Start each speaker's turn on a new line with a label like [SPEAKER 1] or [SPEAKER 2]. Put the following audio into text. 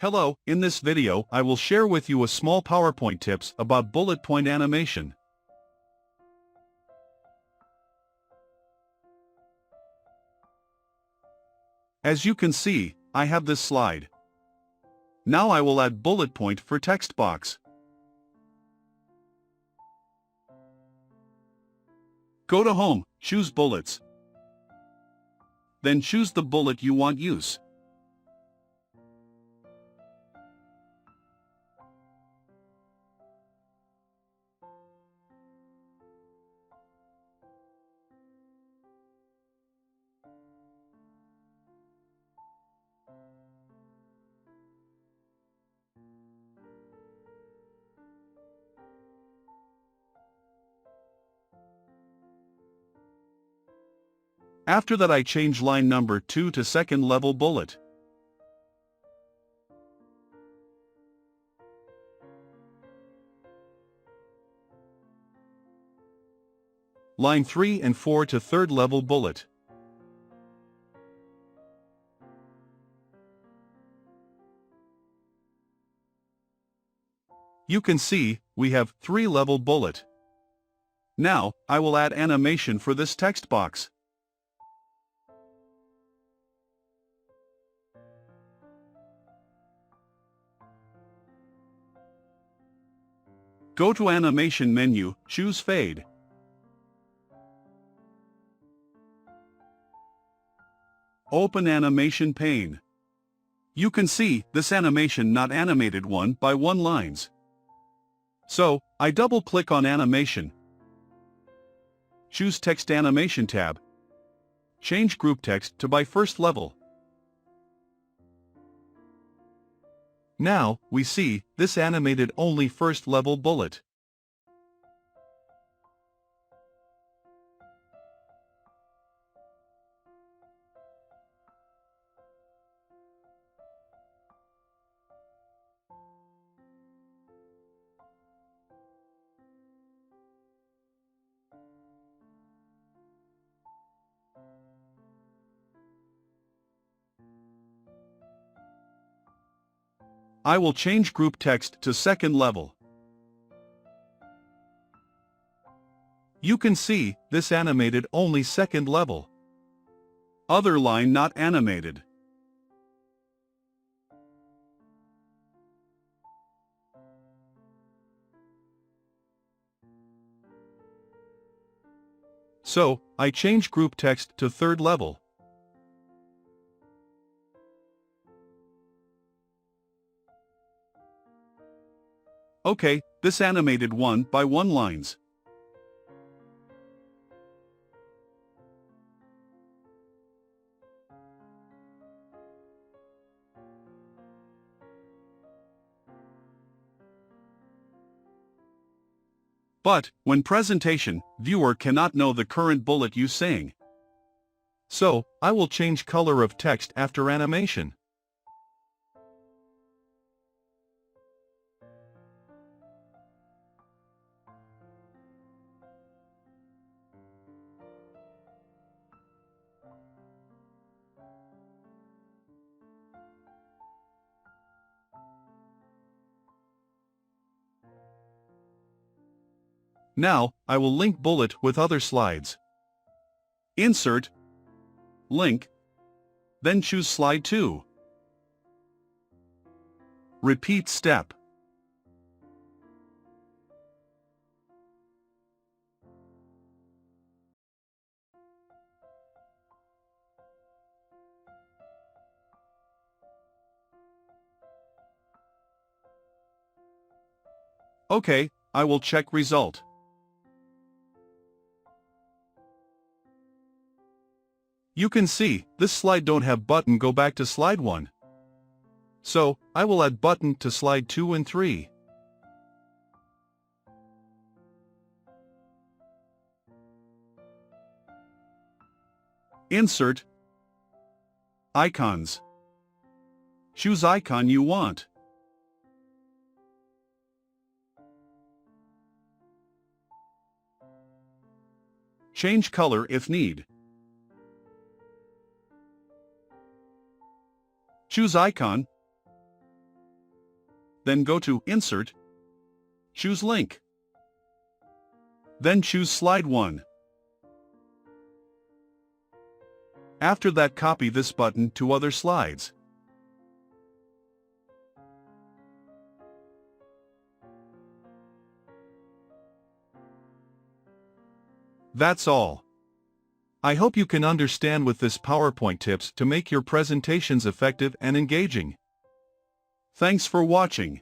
[SPEAKER 1] Hello, in this video I will share with you a small PowerPoint tips about bullet point animation. As you can see, I have this slide. Now I will add bullet point for text box. Go to Home, choose Bullets. Then choose the bullet you want use. After that I change line number 2 to second level bullet. Line 3 and 4 to third level bullet. You can see, we have 3 level bullet. Now, I will add animation for this text box. Go to Animation menu, choose Fade. Open Animation pane. You can see, this animation not animated one by one lines. So, I double-click on Animation. Choose Text Animation tab. Change Group Text to by first level. Now, we see, this animated only first level bullet. I will change group text to second level. You can see, this animated only second level. Other line not animated. So, I change group text to third level. Okay, this animated one by one lines. But, when presentation, viewer cannot know the current bullet you saying. So, I will change color of text after animation. Now, I will link bullet with other slides. Insert, Link, then choose Slide 2. Repeat step. Okay, I will check result. You can see, this slide don't have button go back to slide 1. So, I will add button to slide 2 and 3. Insert, Icons. Choose icon you want. Change color if need. Choose icon. then go to Insert, choose Link. Then choose Slide 1. After that, copy this button to other slides. That's all. I hope you can understand with this PowerPoint tips to make your presentations effective and engaging. Thanks for watching.